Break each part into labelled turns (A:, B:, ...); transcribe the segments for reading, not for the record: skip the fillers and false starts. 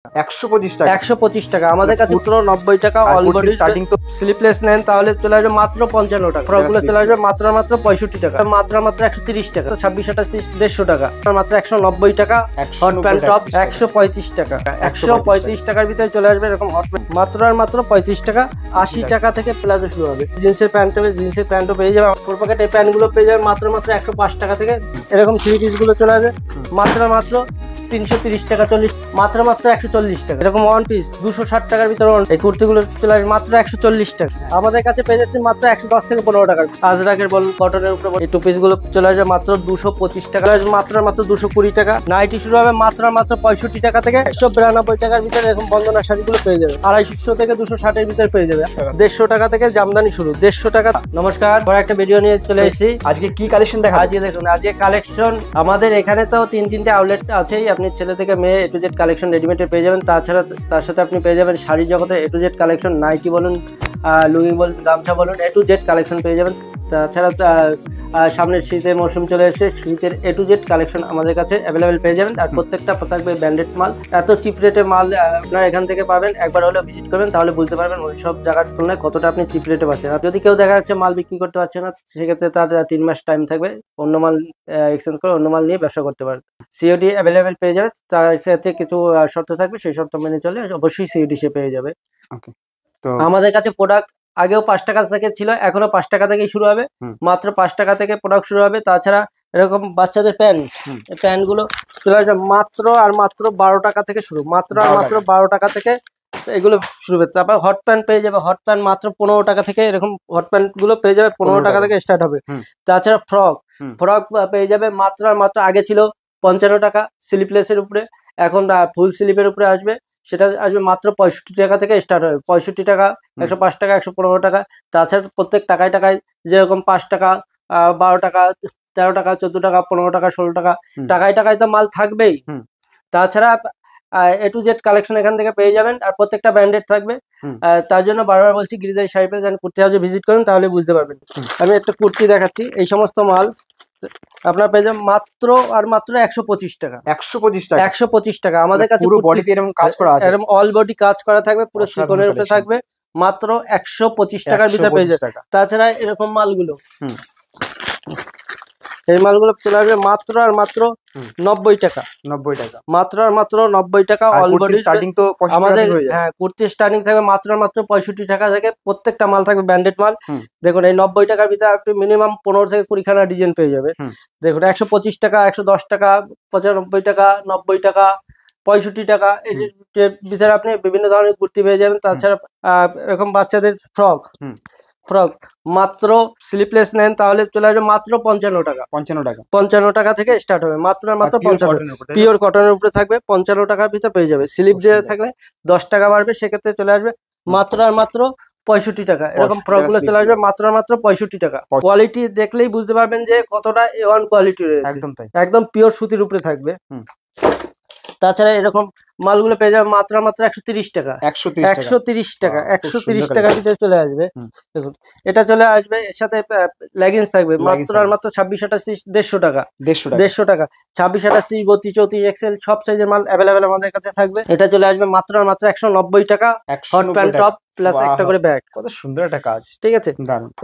A: 125 টাকা।
B: 125 টাকা আমাদের কাছে পুরো 90 টাকা অল বডি
A: স্টার্টিং তো
B: স্লিপলেস নেন তাহলে চলে আসবে মাত্র 55 টাকা। ফ্রকগুলো চলে আসবে মাত্র 65 টাকা, মাত্র 130 টাকা, 26 28 150 টাকা, মাত্র 190 টাকা। হট প্যান্ট টপ 135 টাকা। 135 টাকার ভিতরে চলে আসবে এরকম হট প্যান্ট মাত্র আর মাত্র 35 টাকা। 80 টাকা থেকে প্লাজো শুরু হবে। জিন্সের প্যান্টও পেয়ে যাবে। ফোর পকেট এই প্যান্টগুলো পেয়ে যাবে মাত্র 105 টাকা থেকে। এরকম থ্রি পিস গুলো চলে আসবে মাত্র 330 টাকা 40, মাত্র 140 টাকা। এরকম ওয়ান পিস 260 টাকার ভিতরে এই কুর্তিগুলো চলে আসবে মাত্র 140 টাকা। আমাদের কাছে পেয়ে যাচ্ছে মাত্র 110 থেকে 15 টাকা। আজরাকের বলুন, কটনের উপরে এই টু পিস গুলো চলে আসবে মাত্র 225 টাকা, মাত্র 220 টাকা। নাইটি শুরু হবে মাত্র 65 টাকা থেকে। 192 টাকার ভিতরে এরকম বন্দনা শাড়িগুলো পেয়ে যাবে। 250 থেকে 260 এর ভিতরে পেয়ে যাবে। 150 টাকা থেকে জামদানি শুরু, 150 টাকা। নমস্কার, বড় একটা ভিডিও নিয়ে চলে এসেছি।
A: আজকে কি কালেকশন দেখাবো?
B: আজকে দেখুন, আজকে কালেকশন আমাদের এখানে তো 3-3টে আউটলেট আছেই। আপনি ছেলে থেকে মেয়ে A to Z collection readymade পেয়ে যাবেন। তাছাড়া তার সাথে আপনি পেয়ে যাবেন শাড়ি জগতে A to Z collection, nighty বলুন, লুঙ্গি বলুন, গামছা বলুন, A to Z কালেকশন পেয়ে যাবেন। তাছাড়া সামনের শীতের মৌসুম চলে এসেছে, শীতের A to Z কালেকশন আমাদের কাছে অ্যাভেলেবেল পেয়ে যাবেন। আর প্রত্যেকটা থাকবে ব্র্যান্ডেড মাল। এত চিপ রেটে মাল আপনারা এখান থেকে পাবেন। একবার হলেও ভিজিট করবেন, তাহলে বুঝতে পারবেন ওই সব জায়গার তুলনায় কতটা আপনি চিপ রেটে পাচ্ছেন। আর যদি কেউ দেখা যাচ্ছে মাল বিক্রি করতে পারছে না, সেক্ষেত্রে তার 3 মাস টাইম থাকবে, অন্য মাল এক্সচেঞ্জ করে অন্য মাল নিয়ে ব্যবসা করতে পারেন। সিওডি অ্যাভেলেবেল পেয়ে যাবে। তার ক্ষেত্রে কিছু শর্ত থাকবে, সেই শর্ত মেনে চলে অবশ্যই সিওডি সে পেয়ে যাবে। তো আমাদের কাছে প্রোডাক্ট আগেও 5 টাকা থেকে ছিল, এখনো 5 টাকা থেকেই শুরু হবে। মাত্র 5 টাকা থেকে প্রোডাক্ট শুরু হবে। তাছাড়া এরকম বাচ্চাদের প্যান্ট গুলো চলে আসবে মাত্র আর মাত্র 12 টাকা থেকে শুরু, মাত্র আর মাত্র 12 টাকা থেকে এগুলো শুরু হবে। তারপর হট প্যান্ট পেয়ে যাবে, হট প্যান্ট মাত্র 15 টাকা থেকে। এরকম হট প্যান্ট গুলো পেয়ে যাবে 15 টাকা থেকে স্টার্ট হবে। তাছাড়া ফ্রক পেয়ে যাবে মাত্র আর মাত্র, আগে ছিল 55 টাকা স্লিপলেসের উপরে, এখন ফুল স্লিপের উপরে আসবে, সেটা আসবে মাত্র 65 টাকা থেকে স্টার্ট হবে। 65 টাকা, 105 টাকা, 115 টাকা। তাছাড়া প্রত্যেক টাকায় টাকায় যেরকম 5 টাকা, 12 টাকা, 13 টাকা, 14 টাকা, 15 টাকা, 16 টাকা, টাকায় টাকায় তো মাল থাকবেই। তাছাড়া A to Z কালেকশন এখান থেকে পেয়ে যাবেন। আর প্রত্যেকটা ব্র্যান্ডেড থাকবে। তার জন্য বারবার বলছি, গিরিজারি শাড়ি পেজ এন্ড কুর্তি হাউসে ভিজিট করুন, তাহলে বুঝতে পারবেন। আমি একটা কুর্তি দেখাচ্ছি। এই সমস্ত মাল আপনার পেয়ে যাবেন মাত্র আর মাত্র 125 টাকা।
A: 125 টাকা।
B: 125 টাকা আমাদের কাছে
A: পুরো বডিতে এরকম কাজ করা আছে,
B: এরকম অল বডি কাজ করা থাকবে, পুরো চিকনের উপরে থাকবে, মাত্র 125 টাকার ভিতরে পেয়ে যাবে। তাছাড়া এরকম মালগুলো, এই মালগুলো চলে আসবে মাত্র আর মাত্র 90 টাকা। 90 টাকা, মাত্র আর মাত্র 90 টাকা। অল বডি
A: স্টার্টিং তো
B: আমাদের, হ্যাঁ, কুর্তি স্টার্টিং থাকবে মাত্র আর মাত্র 65 টাকা থেকে। প্রত্যেকটা মাল থাকবে ব্র্যান্ডেড মাল। দেখুন, এই 90 টাকার ভিতরে আপনি মিনিমাম 15 থেকে 20 খানা ডিজাইন পেয়ে যাবে। দেখুন, 125 টাকা, 110 টাকা, 95 টাকা, 90 টাকা, 65 টাকা, এর ভিতরে আপনি বিভিন্ন ধরনের কুর্তি পেয়ে যাবেন। তাছাড়া এরকম বাচ্চাদের ফ্রক মাত্র স্লিপলেস নেন তাহলে চলে আসবে মাত্র 55 টাকা। 55 টাকা থেকে স্টার্ট হবে, মাত্র মাত্র 55। পিওর কটনের উপরে থাকবে, 55 টাকার ভিতরে পেয়ে যাবে। স্লিপ দিয়ে থাকলে 10 টাকা বাড়বে, সেক্ষেত্রে চলে আসবে মাত্র আর মাত্র 65 টাকা। এরকম ফ্রক গুলো চলে আসবে মাত্র আর মাত্র 65 টাকা। কোয়ালিটি দেখলেই বুঝতে পারবেন যে কতটা A1 কোয়ালিটি রয়েছে। একদম পিওর সুতির উপরে থাকবে। তাছাড়া এরকম মালগুলো পেয়ে যাবে মাত্র মাত্র 130 টাকা। 130 টাকা, 130 টাকার ভিতরে চলে আসবে। দেখুন, এটা চলে আসবে, এর সাথে লেগিংস থাকবে মাত্র আর মাত্র 26 28 150 টাকা। 150 টাকা, 26 28 32 34 এক্সেল সব সাইজের মাল অ্যাভেলেবেল আমাদের কাছে থাকবে। এটা চলে আসবে মাত্র আর মাত্র 190 টাকা। হট প্যান্ট টপ প্লাস একটা করে ব্যাগ, কত সুন্দর একটা কাজ, ঠিক আছে।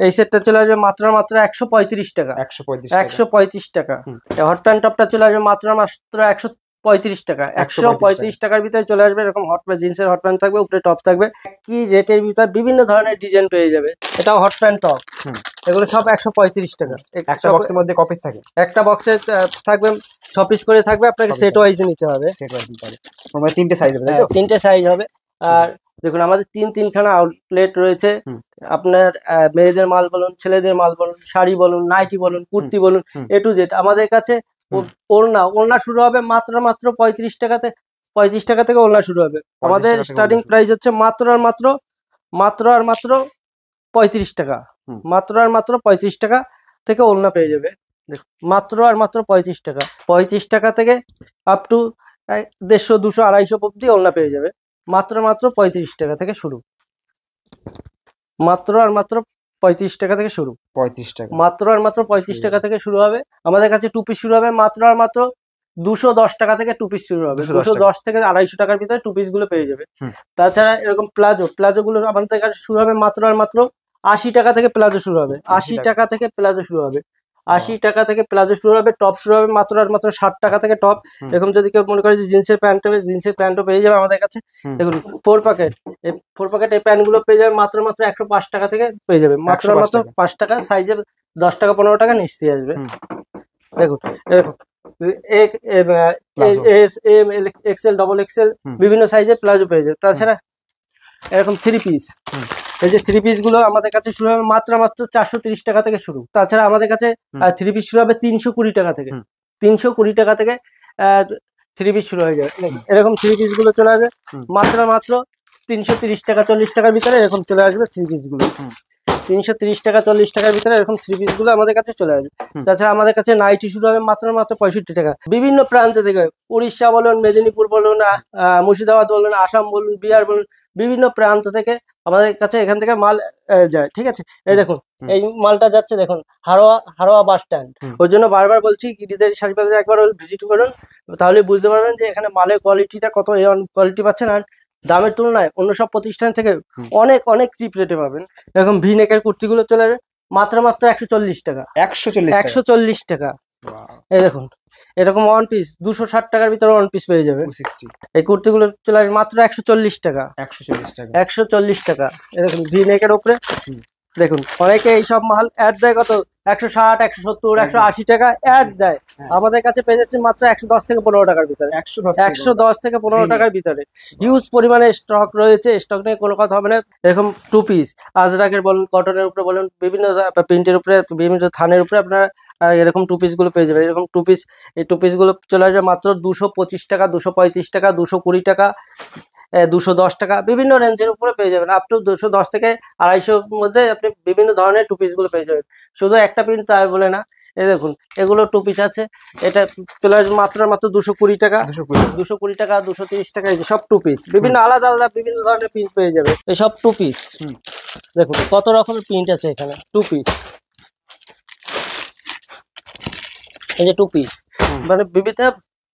B: এই সেটটা চলে আসবে মাত্র মাত্র 135 টাকা। 135 টাকা। হট প্যান্ট টপটা চলে আসবে মাত্র মাত্র 135 টাকা। 135 টাকার ভিতরে চলে আসবে। এরকম হট প্যান্ট, জিন্সের হট প্যান্ট থাকবে, উপরে টপ থাকবে। কি রেটের ভিতরে বিভিন্ন ধরনের ডিজাইন পেয়ে যাবে। এটাও হট প্যান্ট টপ, এগুলো সব 135 টাকা। একটা বক্সের মধ্যে কপিস থাকে, একটা বক্সে থাকবে 6 পিস করে থাকবে, আপনাকে সেট ওয়াইজ নিতে হবে। তোমার 3টে সাইজ হবে, 3টে সাইজ হবে। আর দেখুন, আমাদের 3 খানা আউটলেট রয়েছে। আপনার মেয়েদের মাল বলুন, ছেলেদের মাল বলুন, শাড়ি বলুন, নাইটি বলুন, কুর্তি বলুন, A to Z আমাদের কাছে। ওড়না শুরু হবে মাত্র মাত্র 35 টাকাতে। 35 টাকা থেকে ওড়না শুরু হবে। আমাদের স্টার্টিং প্রাইস হচ্ছে মাত্র আর মাত্র 35 টাকা। মাত্র আর মাত্র 35 টাকা থেকে ওড়না পেয়ে যাবে। দেখুন, মাত্র আর মাত্র 35 টাকা। 35 টাকা থেকে আপ টু 150 200 250 অব্দি ওড়না পেয়ে যাবে। মাত্র মাত্র 35 টাকা থেকে শুরু, মাত্র আর মাত্র 35 টাকা থেকে শুরু। 35 টাকা, মাত্র আর মাত্র 35 টাকা থেকে শুরু হবে। আমাদের কাছে টু পিস শুরু হবে মাত্র আর মাত্র 210 টাকা থেকে টু পিস শুরু হবে, 210 থেকে 250 টাকার ভিতরে টু পিস গুলো পেয়ে যাবে। তাছাড়া এরকম প্লাজো গুলো আমাদের কাছে শুরু হবে মাত্র আর মাত্র 80 টাকা থেকে প্লাজো শুরু হবে, 80 টাকা থেকে প্লাজো শুরু হবে, 80 টাকা থেকে প্লাজো শুরু হবে। টপ শুরু হবে মাত্র আর মাত্র 60 টাকা থেকে টপ। এরকম যদি কেউ মনে করে যে জিন্সের প্যান্টও পেয়ে যাবে আমাদের কাছে। দেখুন 4 প্যাকেট, এই 4 প্যাকেট এই প্যান্ট গুলো পেয়ে যাবে মাত্র 105 টাকা থেকে পেয়ে যাবে, মাত্র 5 টাকা। সাইজে 10 টাকা 15 টাকা নিচে আসবে। দেখুন এরকম S M XL double XL বিভিন্ন সাইজের প্লাজো পেয়ে যাবে। তাছাড়া এরকম 3 পিস, এই যে 3 পিস গুলো আমাদের কাছে শুরু হবে মাত্র 430 টাকা থেকে শুরু। তাছাড়া আমাদের কাছে 3 পিস শুরু হবে 320 টাকা থেকে, 320 টাকা থেকে 3 পিস শুরু হয়ে যাবে। এরকম 3 পিস গুলো চলে আসবে মাত্র 330 টাকা 40 টাকার ভিতরে এরকম চলে আসবে 3 পিস গুলো। 330 টাকা 40 টাকার ভিতরে এরকম 3 পিস গুলো আমাদের কাছে চলে আসবে। তাছাড়া আমাদের কাছে নাইটি শুরু হবে মাত্র 65 টাকা। বিভিন্ন প্রান্ত থেকে, উড়িষ্যা বলুন, মেদিনীপুর বলুন, মুর্শিদাবাদ বলুন, আসাম বলুন, বিহার বলুন, বিভিন্ন প্রান্ত থেকে আমাদের কাছে এখান থেকে মাল যায়। ঠিক আছে, এই দেখুন এই মালটা যাচ্ছে, দেখুন হারোয়া বাস স্ট্যান্ড। ওই জন্য বারবার বলছি গিরিধারী শাড়ি প্লাজা একবার ভিজিট করুন, তাহলে বুঝতে পারবেন যে এখানে মালের কোয়ালিটিটা কত কোয়ালিটি পাচ্ছেন, আর দামের তুলনায় অন্য সব প্রতিষ্ঠান থেকে অনেক অনেক চিপ রেটে পাবেন। এরকম ভি নেকের কুর্তিগুলো চলে যাবে মাত্র 140 টাকা, 140 টাকা। এই দেখুন এরকম ওয়ান পিস 260 টাকার ভিতরে ওয়ান পিস পেয়ে যাবে। এই কুর্তিগুলো চলে আসবে মাত্র 140 টাকা, 140 টাকা। এরকম ভি নেকের উপরে দেখুন অনেকে এইসব মাল অ্যাড দেয় কত 160, 170, 180 টাকা অ্যাড দেয়, আমাদের কাছে পেয়ে যাচ্ছে মাত্র 110 থেকে 15 টাকার ভিতরে, 110 থেকে 15 টাকার ভিতরে। হিউজ পরিমাণে স্টক রয়েছে, স্টক নিয়ে কোনো কথা হবে না। এরকম 2 পিস আজরাকের বলুন, কটনের উপরে বলুন, বিভিন্ন প্রিন্টের উপরে, বিভিন্ন থানের উপরে আপনারা এরকম 2 পিস গুলো পেয়ে যাবেন। এরকম 2 পিস, এই 2 পিস গুলো চলে আসবে মাত্র 225 টাকা, 235 টাকা, 220 টাকা, 210 টাকা, বিভিন্ন রেঞ্জের উপরে পেয়ে যাবেন। আপ টু 210 থেকে 250 মধ্যে আপনি বিভিন্ন ধরনের 2 পিস গুলো পেয়ে যাবেন। শুধু একটা প্রিন্ট তাই বলে না, এই দেখুন এগুলো 2 পিস আছে, এটা চলে আসবে মাত্র 220 টাকা, 220 টাকা, 230 টাকা। এই যে সব 2 পিস, বিভিন্ন আলাদা আলাদা বিভিন্ন ধরনের প্রিন্ট পেয়ে যাবে। এই সব 2 পিস, দেখুন কত রকমের প্রিন্ট আছে এখানে। 2 পিস, এই যে 2 পিস, মানে বিভিন্ন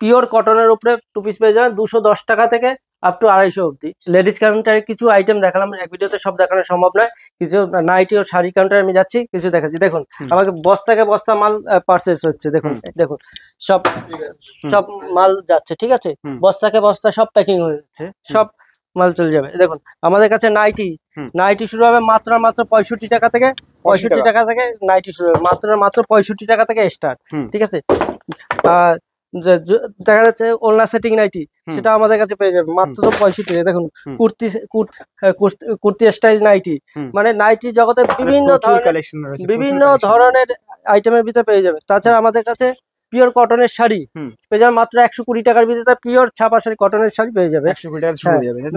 B: পিওর কটনের উপরে 2 পিস পেয়ে যাবেন 210 টাকা থেকে আপ টু 250 অব্দি। লেডিস কাউন্টারে কিছু আইটেম দেখালাম, এক ভিডিওতে সব দেখানো সম্ভব নয়। কিছু নাইটি ও শাড়ি কাউন্টারে আমি যাচ্ছি, কিছু দেখাচ্ছি। দেখুন আমাকে বস্তাকে বস্তা মাল পারচেস হচ্ছে, দেখুন দেখুন সব মাল যাচ্ছে। ঠিক আছে, বস্তাকে বস্তা সব প্যাকিং হয়ে যাচ্ছে, সব মাল চলে যাবে। দেখুন আমাদের কাছে নাইটি শুরু হবে মাত্র 65 টাকা থেকে, 65 টাকা থেকে নাইটি শুরু হবে মাত্র 65 টাকা থেকে স্টার্ট। ঠিক আছে, দেখা যাচ্ছে ওলনা সেটিং নাইটি, সেটা আমাদের কাছে পেয়ে যাবে মাত্র 65 টাকা। দেখুন কুর্তি স্টাইল নাইটি, মানে নাইটি জগতে বিভিন্ন ধরনের আইটেমের ভিতরে পেয়ে যাবে। তাছাড়া আমাদের কাছে পিওর কটনের শাড়ি পেয়ে যাবে মাত্র 120 টাকার ভিতরে, পিওর ছাপা শাড়ি কটনের শাড়ি পেয়ে যাবে।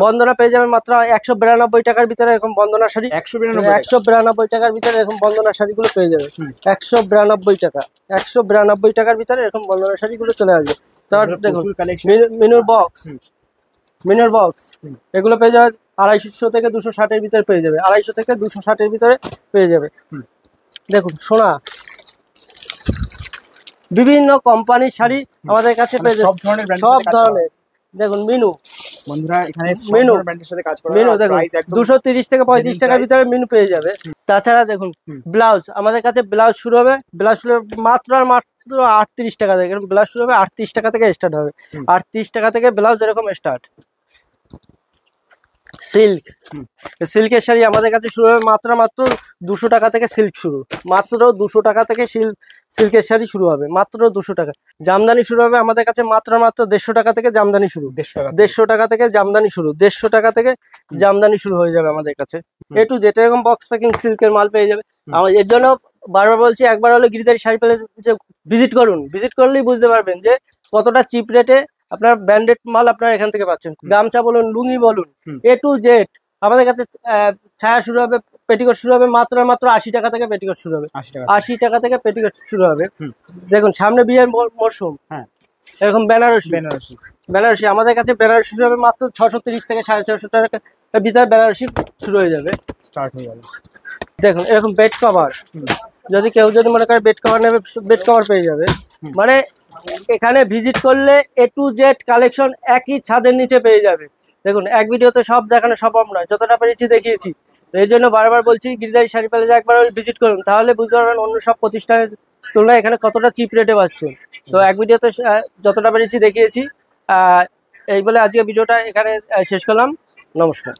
B: বন্দনা পেয়ে যাবে মাত্র 192 টাকার ভিতরে, এরকম বন্দনা শাড়ি 192 টাকার ভিতরে এরকম বন্দনা শাড়িগুলো পেয়ে যাবে। 192 টাকা, 192 টাকার ভিতরে এরকম বন্দনা শাড়িগুলো চলে আসবে। তারপর দেখুন মিনুর বক্স এগুলো পেয়ে যাবে 250 থেকে 260 এর ভিতরে পেয়ে যাবে, 250 থেকে 260 এর ভিতরে পেয়ে যাবে। দেখুন সোনা, বিভিন্ন কোম্পানির শাড়ি আমাদের কাছে পেয়ে যাবে, সব ধরনের। দেখুন মিনু দেখুন 230 থেকে 35 টাকার ভিতরে মিনু পেয়ে যাবে। তাছাড়া দেখুন ব্লাউজ, আমাদের কাছে ব্লাউজ শুরু হবে মাত্র 38 টাকা থেকে, ব্লাউজ শুরু হবে 38 টাকা থেকে স্টার্ট হবে, 38 টাকা থেকে ব্লাউজ এরকম স্টার্ট। সিল্কের শাড়ি আমাদের কাছে শুরু হবে মাত্র 200 টাকা থেকে, সিল্ক শুরু মাত্র 200 টাকা থেকে সিল্কের শাড়ি শুরু হবে মাত্র 200 টাকা। জামদানি শুরু হবে আমাদের কাছে মাত্র 150 টাকা থেকে, জামদানি শুরু 150 টাকা থেকে, জামদানি শুরু 150 টাকা থেকে জামদানি শুরু হয়ে যাবে আমাদের কাছে। একটু যেটা এরকম বক্স প্যাকিং সিল্কের মাল পেয়ে যাবে। এর জন্য বারবার বলছি, একবার হলে গিরিধারী শাড়ি প্যালেস ভিজিট করুন, ভিজিট করলেই বুঝতে পারবেন যে কতটা চিপ রেটে আপনার ব্র্যান্ডেড মাল আপনারা এখান থেকে পাচ্ছেন। গামছা বলুন, লুঙ্গি বলুন, A to Z আমাদের কাছে। ছায়া শুরু হবে, পেটিকোট শুরু হবে মাত্র 80 টাকা থেকে, পেটিকোট শুরু হবে 80 টাকা থেকে, পেটিকোট শুরু হবে। দেখুন সামনে বিয়ের মরশুম, এরকম বেনারসি আমাদের কাছে বেনারসি শুরু হবে মাত্র 630 থেকে 650 টাকার ভিতরে বেনারসি শুরু হয়ে যাবে, স্টার্ট হয়ে যাবে। দেখুন এরকম বেড কভার, যদি কেউ মনে করে বেড কভার নেবে, বেড কভার পেয়ে যাবে মানে এখানে ভিজিট করলে A to Z কালেকশন একই ছাদের নিচে পেয়ে যাবে। দেখুন এক ভিডিওতে সব দেখানো সম্ভব নয়, যতটা পেরেছি দেখিয়েছি। তো এই জন্য বারবার বলছি গিরিধারী শাড়ি প্যালেসে একবার ভিজিট করুন, তাহলে বুঝতে পারবেন অন্য সব প্রতিষ্ঠানের তুলনায় এখানে কতটা চিপ রেটে পাচ্ছেন। তো এক ভিডিওতে যতটা পেরেছি দেখিয়েছি। এই বলে আজকে ভিডিওটা এখানে শেষ করলাম। নমস্কার।